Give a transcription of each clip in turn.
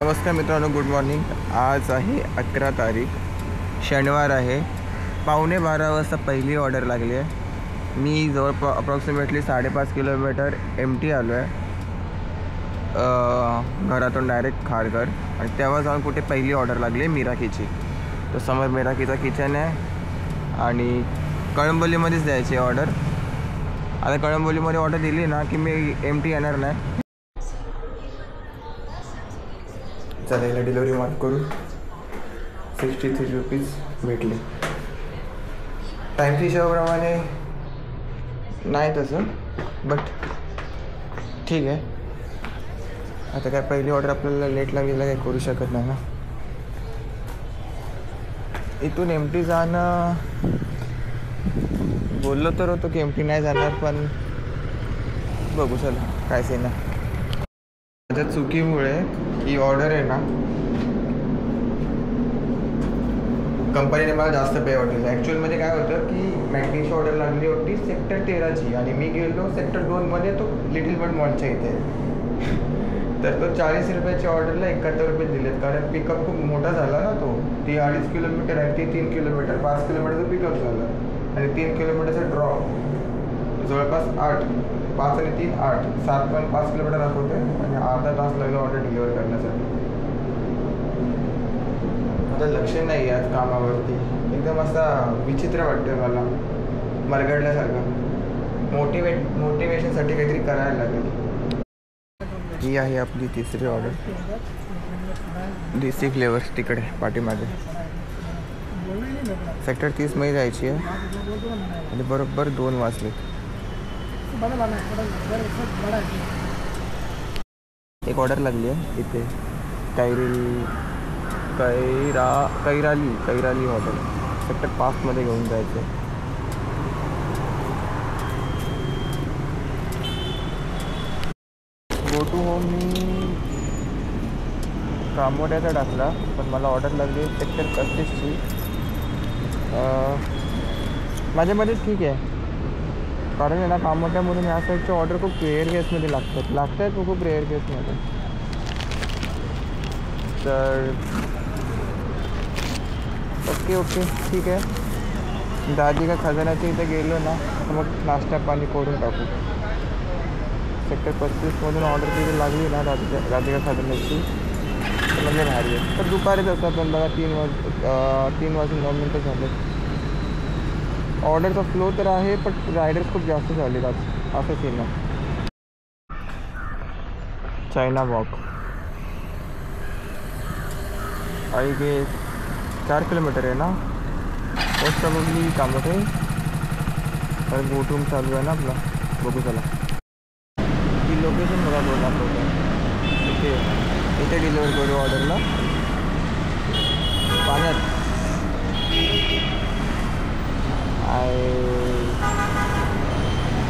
नमस्कार मित्रांनो, good morning. आज आहे 11 तारीख, शनिवार आहे. 11:15 वाजता पहिली ऑर्डर लागली आहे. मी जवळपास अप्रॉक्सिमेटली 5.5 किलोमीटर MT आलो आहे घरातून डायरेक्ट खारघर. आणि तेव्हा जाऊन कुठे पहिली ऑर्डर लागली आहे मिराकीची. तर समोर मिराकीचा किचन आहे आणि कळंबोलीमध्येच द्यायची ऑर्डर. आता कळंबोलीमध्ये ऑर्डर दिली ना की मी MT येणार नाही. चला याला डिलिव्हरी मार्क करू. 63 रुपीज भेटले. टाईम हिशोबाप्रमाणे नाही तसं, बट ठीक आहे. आता काय पहिली ऑर्डर आपल्याला लेट लागेल, काही करू शकत नाही ना. इथून MT जाणं बोललो तर होतो की MT नाही जाणार, पण बघू चला काय से ना. माझ्या चुकीमुळे ही ऑर्डर आहे ना, कंपनीने मला जास्त पे वाटलं. ॲक्च्युअलमध्ये काय होतं की मॅकडीची ऑर्डर लागली होती सेक्टर 13ची आणि मी गेलो सेक्टर 2मध्ये, तो लिटिल बर्ड मॉलच्या इथे. तर तो 40 रुपयाची ऑर्डरला 71 रुपये दिलेत, कारण पिकअप खूप मोठा झाला ना. तो ती 2.5 किलोमीटर आहे, ती 3 किलोमीटर, 5 किलोमीटरचं पिकअप झालं आणि 3 किलोमीटरचा ड्रॉप. जवळपास 5 आणि 3 8 7.5 किलोमीटर दाखवते आणि अर्धा तास लागला ऑर्डर डिलिव्हर करण्यासाठी. आता लक्ष नाही आज कामावरती. एकदम असा विचित्र वाटतं मला, मरगडल्यासारखं. मोटिवेशनसाठी काहीतरी करायला लागेल. ही आहे आपली तिसरी ऑर्डर. देसी फ्लेवर तिकडे पाठीमागे सेक्टर 30मध्ये जायची आहे आणि बरोबर 2 वाजले. एक ऑर्डर लागली आहे इथे कैराली हॉटेल सेक्टर 5मध्ये घेऊन जायचं आहे. गो टू होम मी कामोड्याचा टाकला, पण मला ऑर्डर लागली सेक्टर 35ची. माझ्यामध्ये ठीक आहे, कारण आहे ना कामोट्यामधून या साईडचे ऑर्डर खूप रेअर केसमध्ये लागतात खूप रेअर केसमध्ये. तर ओके ठीक आहे. दादी का खजानाच्या इथे गेलो ना तर मग नाश्ता पाणी करून टाकू. सेक्टर 35मधून ऑर्डर तिथे लागली ना दादी का खजानाची, तर म्हणजे भारी आहे. तर दुपारीच असं पण बघा 3 वाजून 9 मिनटं झाले. ऑर्डरचा फ्लो तर आहे, पण रायडर्स खूप जास्त झाले आज, असं सीन आहे. चायना वॉक आणि ते 4 किलोमीटर आहे ना मोस्ट प्रॉब्ली कामोठे. तर गोटूम चालू आहे ना आपला, बघू चला. ही लोकेशन बघा, 2 दाखवतो इथे डिलिव्हर करू ऑर्डरला. पाण्यात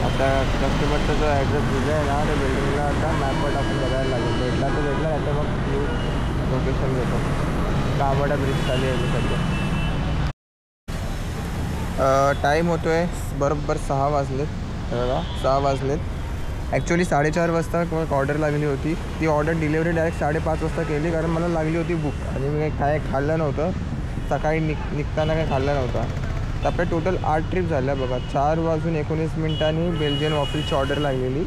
आता कस्टमरचा जो ॲड्रेस दिला आहे ना त्या बिल्डिंगला आता मॅपवर आपण बघायला लागेल. भेटला नाही तर मग न्यू लोकेशन घेतो. कामोडा ब्रिज खाली आहे सध्या. टाईम होतो आहे बरोबर 6 वाजलेत. बघा 6 वाजलेत. ॲक्च्युली 4:30 वाजता ऑर्डर लागली होती. ती ऑर्डर डिलिव्हरी डायरेक्ट 5:30 वाजता केली, कारण मला लागली होती भूक आणि मी काय खाल्लं नव्हतं. सकाळी निघताना काही खाल्लं नव्हतं. तर आपल्या टोटल 8 ट्रिप झाल्या बघा. 4 वाजून 19 मिनिटांनी बेल्जियन वॉफलची ऑर्डर लागलेली.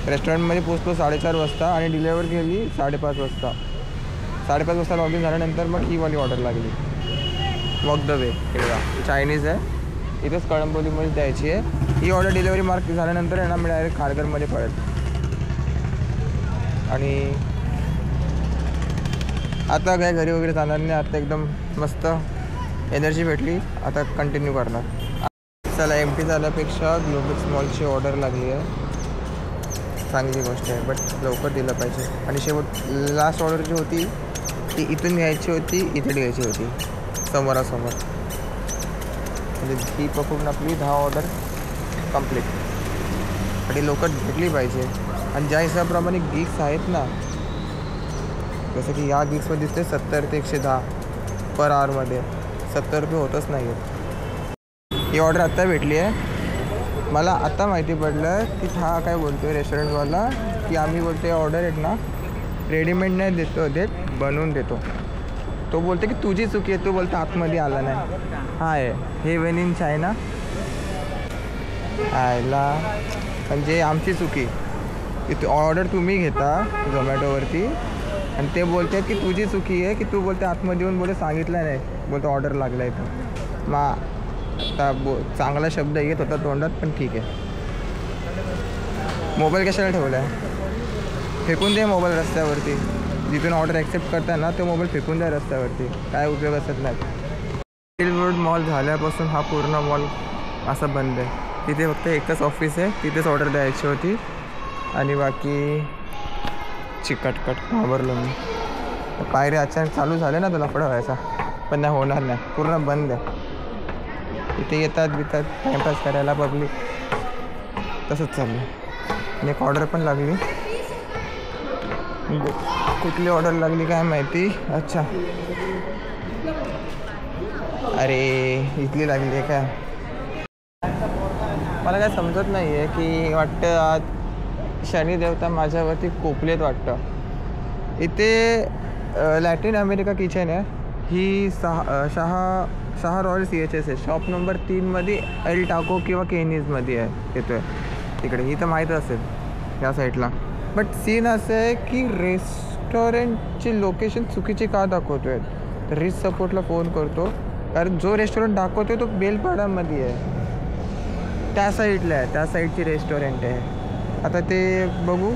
रेस्टॉरंटमध्ये पोचलो 4:30 वाजता आणि डिलिव्हर केली 5:30 वाजता. 5:30 वाजता लॉगिन झाल्यानंतर मग ही वाली ऑर्डर लागली. वॉक द वे हे बघा, चायनीज आहे, इथंच कळंबोलीमध्ये द्यायची आहे. ही ऑर्डर डिलिव्हरी मार्क झाल्यानंतर आहे ना मी डायरेक्ट खारघरमध्ये पळेल. आणि आता काय घरी वगैरे जाणार नाही. आता एकदम मस्त एनर्जी भेटली, आता कंटिन्यू करणार. चला MT झाल्यापेक्षा ग्लोबल मॉलची ऑर्डर लागली आहे, चांगली गोष्ट आहे, बट लवकर दिलं पाहिजे. आणि शेवट लास्ट ऑर्डर जी होती ती इथून घ्यायची होती, इथे द्यायची होती समोरासमोर. म्हणजे ही पकडून आपली 10 ऑर्डर कंप्लीट. आणि लवकर भेटली पाहिजे. आणि ज्या हिशोबाप्रमाणे गिग्स आहेत ना, जसं की या गिग्समध्ये दिसते 70 ते 110 पर आवरमध्ये. 70 रुपये होतच नाही आहेत. ही ऑर्डर आत्ता भेटली आहे. मला आत्ता माहिती पडलं की हा काय बोलतो आहे रेस्टॉरंटवाला, की आम्ही बोलतो आहे ऑर्डर आहेत ना रेडीमेड नाही देत, बनवून देतो. तो बोलते की तुझी चुकी आहे, तो बोलतो आतमध्ये आला नाही. हाय हे वेन इन चायना आयला म्हणजे आमची चुकी. इथे ऑर्डर तुम्ही घेता झोमॅटोवरती आणि ते बोलते की तुझी चुकी आहे की तू बोलते आतमध्ये येऊन बोलते सांगितलं नाही, बोलतो ऑर्डर लागला आहे. तर मग आता चांगला शब्द येत होता तोंडात, पण ठीक आहे. मोबाईल कशाला ठेवला आहे? फेकून दे मोबाईल रस्त्यावरती. जिथून ऑर्डर ॲक्सेप्ट करता ना तो मोबाईल फेकून द्या रस्त्यावरती, काय उपयोग असत नाही. हिल रोड मॉल झाल्यापासून हा पूर्ण मॉल असा बंद आहे. तिथे फक्त एकच ऑफिस आहे, तिथेच ऑर्डर द्यायची होती आणि बाकी चिकटकट घाबरलो मी. पायऱ्या अचानक चालू झाले ना तर लफडा व्हायचा, पण नाही होणार नाही, पूर्ण बंद आहे. इथे येतात टाईमपास करायला पब्लिक, तसंच चाललं. आणि एक ऑर्डर पण लागली, कुठली ऑर्डर लागली काय माहिती. अच्छा अरे इथली लागली आहे काय? मला काय समजत नाही आहे की वाटतं आज शनी देवता माझ्यावरती कोपलेत वाटतं. इथे लॅटिन अमेरिका किचन आहे. ही शहा रॉयल CHS आहे. शॉप नंबर 3मध्ये एल टाको किंवा केनीजमध्ये आहे. येतो आहे तिकडे, ही तर माहीत असेल या साईडला. बट सीन असं आहे की रेस्टॉरंटची लोकेशन चुकीची का दाखवतो आहे. तर रिच सपोर्टला फोन करतो, कारण जो रेस्टॉरंट दाखवतो आहे तो बेलपाडामध्ये आहे, त्या साईडला आहे, त्या साईडची रेस्टॉरंट आहे. आता ते बघू.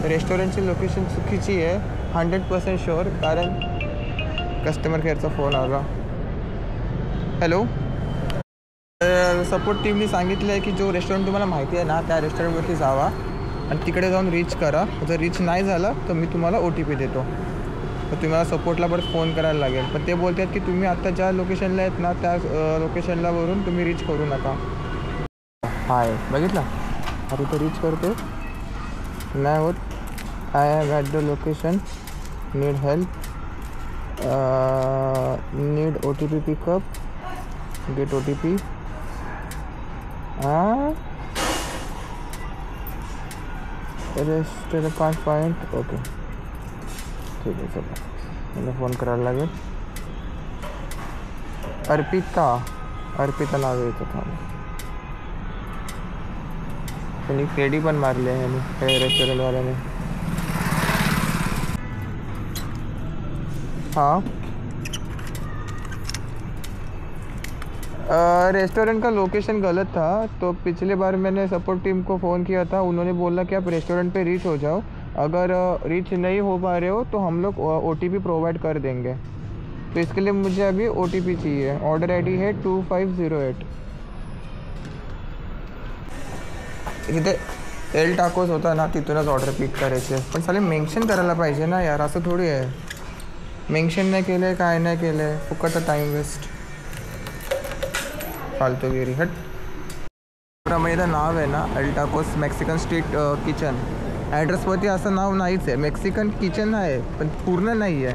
रेस्टॉरंटची लोकेशन चुकीची आहे 100% शुअर, कारण कस्टमर केअरचा फोन आला. हॅलो, सपोर्ट टीमने सांगितलं आहे की जो रेस्टॉरंट तुम्हाला माहिती आहे ना त्या रेस्टॉरंटवरती जावा आणि तिकडे जाऊन रीच करा. जर रीच नाही झालं तर मी तुम्हाला OTP देतो. तर तुम्हाला सपोर्टला परत फोन करायला लागेल. पण ते बोलतात की तुम्ही आत्ता ज्या लोकेशनला आहेत ना त्या लोकेशनला वरून तुम्ही रीच करू नका. हाय बघितला, आता तो रीच करतो नाही होत. I have at the location, need help, need OTP pickup, get OTP. Restaurant can't find. Okay ठीक आहे, चला मला फोन करायला लागेल. अर्पिता नाव येतं थांब. त्यांनी क्रेडी पण मारली आहे आणि रेस्टॉरंटवाल्याने. हाँ रेस्टोरेंट का लोकेशन गलत था, तो पिछले बार मैंने सपोर्ट टीम को फ़ोन किया था. उन्होंने बोला कि आप रेस्टोरेंट पे रीच हो जाओ, अगर रीच नहीं हो पा रहे हो तो हम लोग OTP प्रोवाइड कर देंगे. तो इसके लिए मुझे अभी OTP चाहिए. ऑर्डर ID है 2508. इथे एल टाकोस होता ना, तिथूनच ऑर्डर पिक करायचे. पण साले मेन्शन करायला पाहिजे ना यार, असं थोडी आहे. मेन्शन नाही केलं आहे, काय नाही केलं आहे, फुकटचा टाईम वेस्ट, फालतूगिरी. हट. इथं नाव आहे ना L tacos Mexican street kitchen. ॲड्रेसवरती असं नाव नाहीच आहे. मेक्सिकन किचन आहे पण पूर्ण नाही आहे.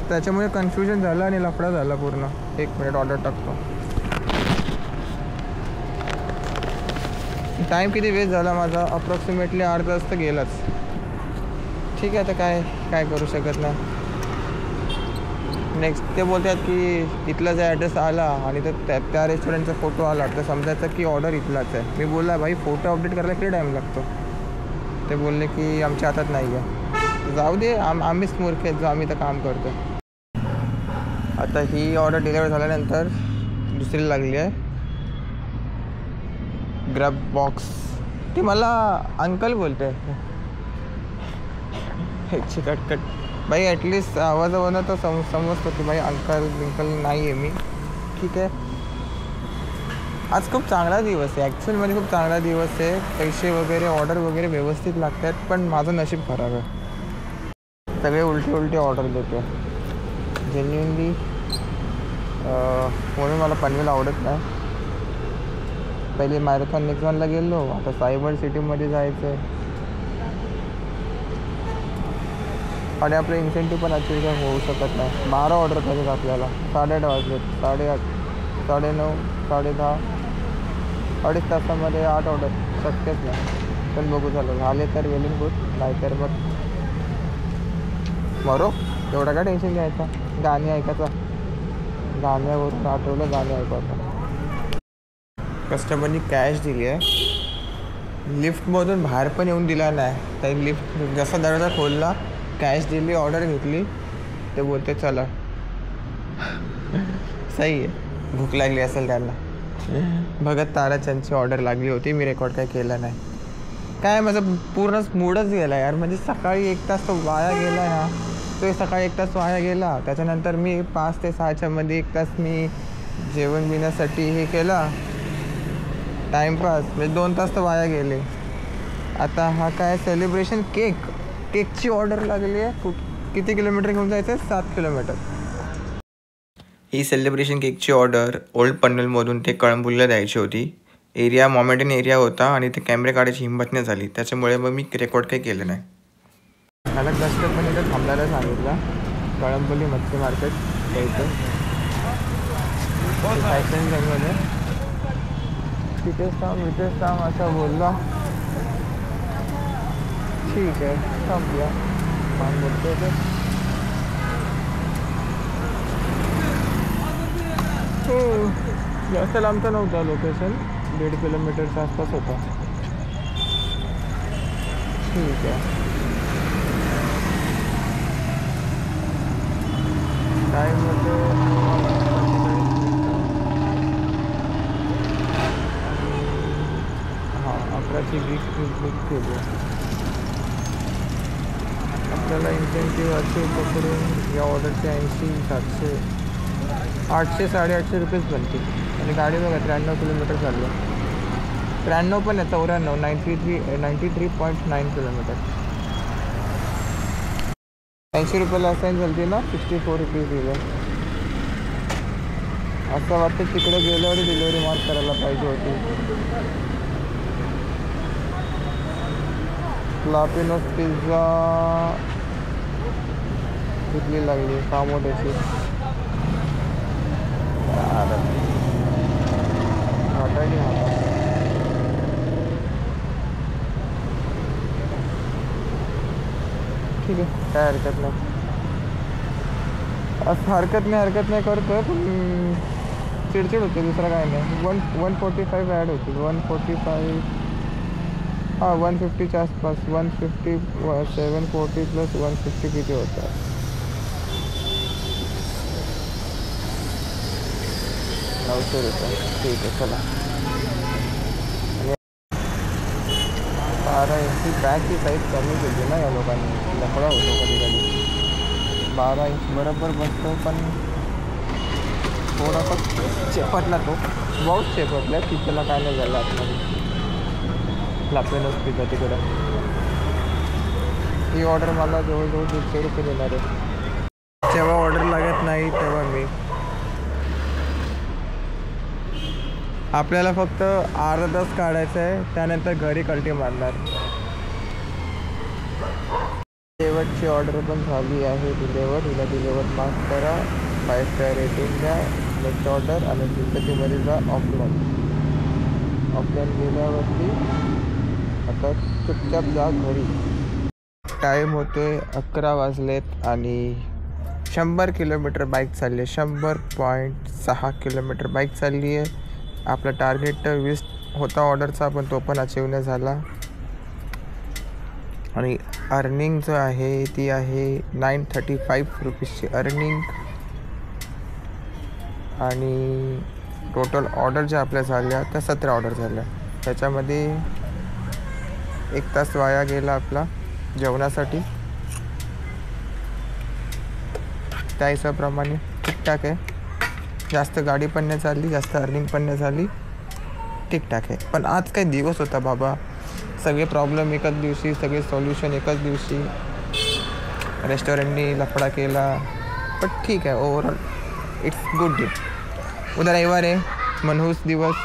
त्याच्यामुळे कन्फ्युजन झालं आणि लफडा झाला पूर्ण. 1 मिनिट ऑर्डर टाकतो. टाईम किती वेस्ट झाला माझा, अप्रॉक्सिमेटली अर्धा तास तर गेलाच. ठीक आहे, आता काय करू शकत नाही. नेक्स्ट ते बोलतात की इथला जो ॲड्रेस आला आणि तर त्या रेस्टॉरंटचा फोटो आला तर समजायचं की ऑर्डर इथलाच आहे. मी बोलला भाई फोटो अपडेट करायला किती टाईम लागतो. ते बोलले की आमच्या हातात नाही आहे. जाऊ दे, आम्हीच मूर्ख आहेत जो आम्ही तर काम करतो. आता ही ऑर्डर डिलिव्हर झाल्यानंतर दुसरी लागली आहे ग्रॅब बॉक्स. ती मला अंकल बोलते. कटकट भाई, ॲटलिस्ट आवाजावरनं तर समजतो की भाई अंकल नाही आहे मी. ठीक आहे, आज खूप चांगला दिवस आहे. ॲक्च्युअलमध्ये खूप चांगला दिवस आहे. पैसे वगैरे ऑर्डर वगैरे व्यवस्थित लागतात, पण माझं नशीब खराब आहे. सगळे उलटे ऑर्डर देतो जेन्युइनली. म्हणून मला पनवेल आवडत नाही. पहिले मॅरेथॉन नेक्झॉनला गेलो, आता सायबर सिटीमध्ये जायचं आहे. आणि आपलं इन्सेंटिव्ह पण अचीव काय होऊ शकत नाही. 12 ऑर्डर पाहिजेत आपल्याला. 8:30 वाजलेत, 8:30, 9:30, 10:30, अडीच तासामध्ये 8 ऑर्डर शक्यच नाही. पण बघू झालं, झाले तर वेल इन गुड, नाही तर मग मरो एवढा का टेन्शन घ्यायचा. गाणी ऐकायचं, गाण्यावरून आठवलं गाणी ऐकायचं. कस्टमरनी कॅश दिली आहे. लिफ्टमधून बाहेर पण येऊन दिला नाही. तर लिफ्ट जसा दरवाजा खोलला, कॅश दिली, ऑर्डर घेतली. ते बोलते चला. सही आहे, भूक लागली असेल त्यांना. भगत ताराचंदची ऑर्डर लागली होती. मी रेकॉर्ड काय केलं नाही. काय माझं पूर्णच मूडच गेला यार. म्हणजे सकाळी 1 तास तो वाया गेला ना. तो सकाळी 1 तास वाया गेला. त्याच्यानंतर मी 5 ते 6च्या मध्ये 1 तास मी जेवण बिण्यासाठी हे केला, टाईमपास. म्हणजे 2 तास तर वाया गेले. आता हा काय सेलिब्रेशन केकची ऑर्डर लागली आहे. किती किलोमीटर घेऊन जायचं आहे? 7 किलोमीटर. ही सेलिब्रेशन केकची ऑर्डर ओल्ड पनवेलमधून ते कळंबुलीला द्यायची होती. एरिया मॉमेडियन एरिया होता आणि ते कॅमेरे काढायची हिंमत नाही झाली. त्याच्यामुळे मग मी रेकॉर्ड काही केलं नाही. मला कस्टमरने इथं थांबायला सांगितलं. कळंबुली मच्छी मार्केट इथं फॅशन जंगल आहे. तिथेच थांब असं बोलला. ठीक आहे, थांबूया. काम बोलतो तर हो, जास्त लांबचा नव्हता. लोकेशन 1.5 किलोमीटरच्या आसपास होता. ठीक आहे. टाईम होते 11ची बुक केली. आपल्याला इन्सेंटिव्ह असे पकडून या ऑर्डरचे 80, 700, 800, 850 रुपीज बनतील. आणि गाडी बघा 93 किलोमीटर चाललं. 93 पण आहे, 94, 93.9 किलोमीटर. 80 रुपयाला असाईन झाली ना. 64 रुपीज दिलं. असं वाटतं तिकडे गेल्यावर डिलिव्हरी मार्क करायला पाहिजे होती. लापिनोस पिझ्झा किती लागली कामोड्याची. ठीक आहे, काय हरकत नाही. असं हरकत नाही करतोय, पण चिडचिड होते, दुसरं काय नाही. 145 ॲड होतील. 145 150च्या आसपास. 150 740 + 150 किती होतं? 900 रुपये. ठीक आहे, चला. 12 इंची बॅगची साईज कमी केली ना या लोकांनी. लफडा होतो कधी. 12 इंच बरोबर बसतो, पण थोडासा चेपटला तो. बहुत चेपटला. तिच्याला काय नाही झालं आतमध्ये. लापेनोस पिझ्झा तिकडं. ही ऑर्डर मला जवळजवळ 150 रुपये देणार आहे. जेव्हा ऑर्डर लागत नाही तेव्हा मी आपल्याला फक्त अर्धा तास काढायचं आहे. त्यानंतर घरी कल्टी मारणार. शेवटची ऑर्डर पण झाली आहे. हिला डिलेवर माफ करा. 5 स्टार रेटिंग द्या. नेक्स्ट ऑर्डर आणि तिच्यामध्ये जा. ऑफलाईन गेल्यावरती आता चुपचाप जा घरी. टाईम होतोय 11 वाजलेत आणि 100 किलोमीटर बाईक चालली आहे. 100.6 किलोमीटर बाईक चालली आहे. आपला टार्गेट 20 होता ऑर्डरचा, पण तो पण अचीव नाही झाला. आणि अर्निंग जो आहे ती आहे 935 रुपीजची अर्निंग. आणि टोटल ऑर्डर ज्या आपल्या झाल्या त्या 17 ऑर्डर झाल्या. त्याच्यामध्ये 1 तास वाया गेला आपला जेवणासाठी. त्या हिशोबाप्रमाणे ठीकठाक आहे. जास्त गाडी पण नाही चालली, जास्त अर्निंग पण नाही झाली, ठीकठाक आहे. पण आज काही दिवस होता बाबा. सगळे प्रॉब्लेम एकाच दिवशी, सगळे सॉल्युशन एकाच दिवशी. रेस्टॉरंटनी लफडा केला, पण ठीक आहे. Overall it's good day. उद्या रविवार आहे, मनहूस दिवस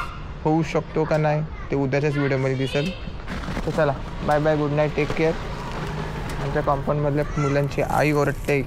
होऊ शकतो का नाही ते उद्याच्याच व्हिडिओमध्ये दिसेल. तर चला, bye bye, good night, take care. आमच्या कॉम्पाऊंडमधल्या मुलांची आई ओरडते.